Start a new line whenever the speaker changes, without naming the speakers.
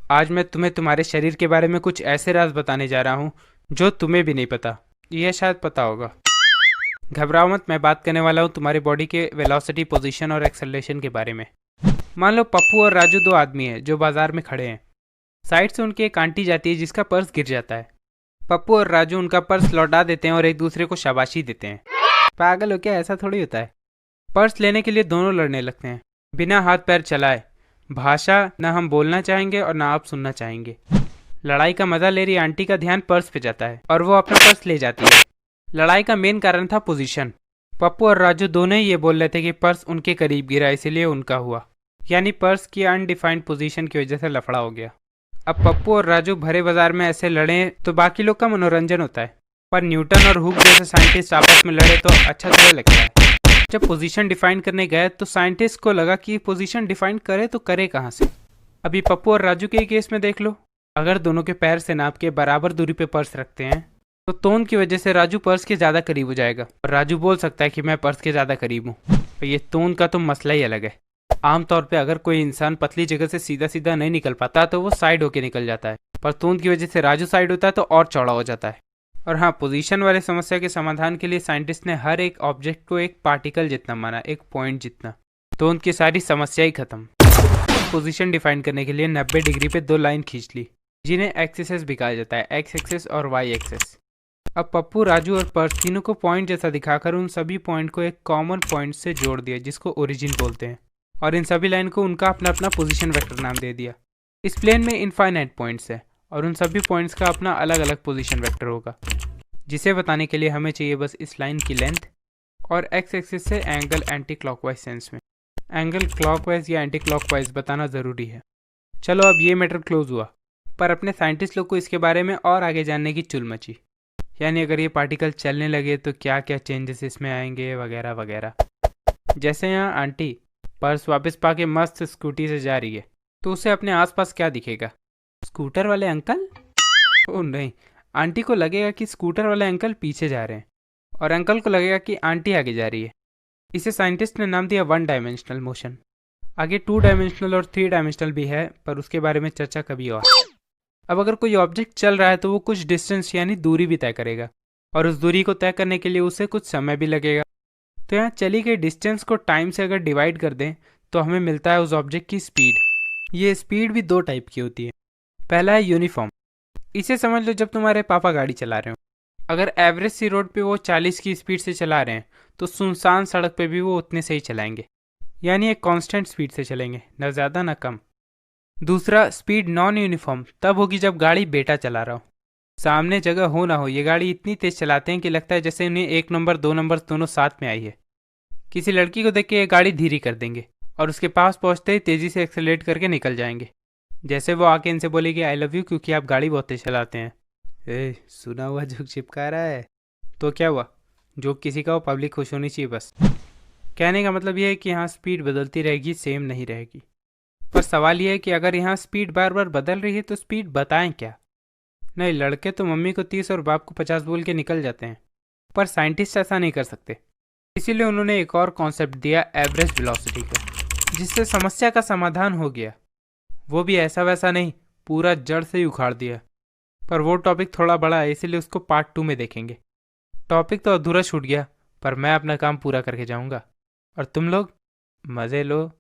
आज मैं तुम्हें तुम्हारे शरीर के बारे में कुछ ऐसे राज बताने जा रहा हूँ जो तुम्हें भी नहीं पता। यह शायद पता होगा। घबराओ मत, मैं बात करने वाला हूँ तुम्हारी बॉडी के वेलोसिटी, पोजीशन और एक्सेलरेशन के बारे में। मान लो पप्पू और राजू दो आदमी हैं जो बाजार में खड़े हैं। साइड से उनकी एक आंटी जाती है जिसका पर्स गिर जाता है। पप्पू और राजू उनका पर्स लौटा देते हैं और एक दूसरे को शाबाशी देते हैं। पागल हो क्या, ऐसा थोड़ी होता है। पर्स लेने के लिए दोनों लड़ने लगते हैं, बिना हाथ पैर चलाए। भाषा ना हम बोलना चाहेंगे और ना आप सुनना चाहेंगे। लड़ाई का मजा ले रही आंटी का ध्यान पर्स पे जाता है और वो अपना पर्स ले जाती है। लड़ाई का मेन कारण था पोजीशन। पप्पू और राजू दोनों ही ये बोल रहे थे कि पर्स उनके करीब गिरा इसलिए उनका हुआ, यानी पर्स की अनडिफाइंड पोजीशन की वजह से लफड़ा हो गया। अब पप्पू और राजू भरे बाजार में ऐसे लड़े तो बाकी लोग का मनोरंजन होता है, पर न्यूटन और हुक जैसे साइंटिस्ट आपस में लड़े तो अच्छा थोड़ा लगता है। जब पोजीशन डिफाइन करने गए तो साइंटिस्ट को लगा कि पोजीशन डिफाइन करे तो करे कहाँ से। अभी पप्पू और राजू के केस में देख लो, अगर दोनों के पैर से नाप के बराबर दूरी पे पर्स रखते हैं तो तोंद की वजह से राजू पर्स के ज़्यादा करीब हो जाएगा और राजू बोल सकता है कि मैं पर्स के ज़्यादा करीब हूँ। तो ये तोंद का तो मसला ही अलग है। आमतौर पे अगर कोई इंसान पतली जगह से सीधा सीधा नहीं निकल पाता तो वो साइड होके निकल जाता है, पर तोंद की वजह से राजू साइड होता है तो और चौड़ा हो जाता है। और हाँ, पोजीशन वाले समस्या के समाधान के लिए साइंटिस्ट ने हर एक ऑब्जेक्ट को एक पार्टिकल जितना माना, एक पॉइंट जितना। तो उनकी सारी समस्या ही खत्म। पोजीशन डिफाइन करने के लिए 90 डिग्री पे दो लाइन खींच ली, जिन्हें एक्सिस भी कहा जाता है, एक्स एक्सिस और वाई एक्सिस। अब पप्पू, राजू और पर्स तीनों को पॉइंट जैसा दिखाकर उन सभी पॉइंट को एक कॉमन पॉइंट से जोड़ दिया जिसको ओरिजिन बोलते हैं, और इन सभी लाइन को उनका अपना अपना पोजीशन वेक्टर नाम दे दिया। इस प्लेन में इनफाइनाइट पॉइंट्स है और उन सभी पॉइंट्स का अपना अलग अलग पोजीशन वेक्टर होगा, जिसे बताने के लिए हमें चाहिए बस इस लाइन की लेंथ और एक्स एक्सिस से एंगल एंटी क्लॉकवाइज सेंस में। एंगल क्लॉकवाइज या एंटी क्लॉकवाइज बताना ज़रूरी है। चलो अब ये मैटर क्लोज हुआ, पर अपने साइंटिस्ट लोग को इसके बारे में और आगे जानने की चुल मची, यानी अगर ये पार्टिकल चलने लगे तो क्या क्या चेंजेस इसमें आएंगे वगैरह वगैरह। जैसे यहाँ आंटी पर्स वापस पाके मस्त स्कूटी से जा रही है तो उसे अपने आसपास क्या दिखेगा? स्कूटर वाले अंकल? ओह नहीं, आंटी को लगेगा कि स्कूटर वाले अंकल पीछे जा रहे हैं और अंकल को लगेगा कि आंटी आगे जा रही है। इसे साइंटिस्ट ने नाम दिया वन डायमेंशनल मोशन। आगे टू डायमेंशनल और थ्री डायमेंशनल भी है, पर उसके बारे में चर्चा कभी और। अब अगर कोई ऑब्जेक्ट चल रहा है तो वो कुछ डिस्टेंस यानी दूरी भी तय करेगा, और उस दूरी को तय करने के लिए उसे कुछ समय भी लगेगा। तो यहाँ चली गई डिस्टेंस को टाइम से अगर डिवाइड कर दें तो हमें मिलता है उस ऑब्जेक्ट की स्पीड। ये स्पीड भी दो टाइप की होती है। पहला है यूनिफॉर्म। इसे समझ लो जब तुम्हारे पापा गाड़ी चला रहे हो, अगर एवरेज सी रोड पे वो 40 की स्पीड से चला रहे हैं तो सुनसान सड़क पे भी वो उतने से ही चलाएंगे, यानी एक कांस्टेंट स्पीड से चलेंगे, न ज़्यादा न कम। दूसरा, स्पीड नॉन यूनिफॉर्म तब होगी जब गाड़ी बेटा चला रहा हो। सामने जगह हो ना हो, ये गाड़ी इतनी तेज चलाते हैं कि लगता है जैसे उन्हें एक नंबर दो नंबर दोनों साथ में आई है। किसी लड़की को देख के ये गाड़ी धीरे कर देंगे और उसके पास पहुंचते ही तेजी से एक्सेलरेट करके निकल जाएंगे, जैसे वो आके इनसे बोलेगी आई लव यू क्योंकि आप गाड़ी बहुत तेज चलाते हैं। सुना हुआ जोक चिपका रहा है। तो क्या हुआ, जोक किसी का हो, पब्लिक खुश होनी चाहिए बस। कहने का मतलब यह है कि यहाँ स्पीड बदलती रहेगी, सेम नहीं रहेगी। पर सवाल यह है कि अगर यहाँ स्पीड बार बार बदल रही है तो स्पीड बताएं क्या? नहीं, लड़के तो मम्मी को 30 और बाप को 50 बोल के निकल जाते हैं, पर साइंटिस्ट ऐसा नहीं कर सकते। इसीलिए उन्होंने एक और कॉन्सेप्ट दिया, एवरेज वेलोसिटी का, जिससे समस्या का समाधान हो गया। वो भी ऐसा वैसा नहीं, पूरा जड़ से ही उखाड़ दिया। पर वो टॉपिक थोड़ा बड़ा है, इसीलिए उसको पार्ट 2 में देखेंगे। टॉपिक तो अधूरा छूट गया, पर मैं अपना काम पूरा करके जाऊंगा और तुम लोग मज़े लो।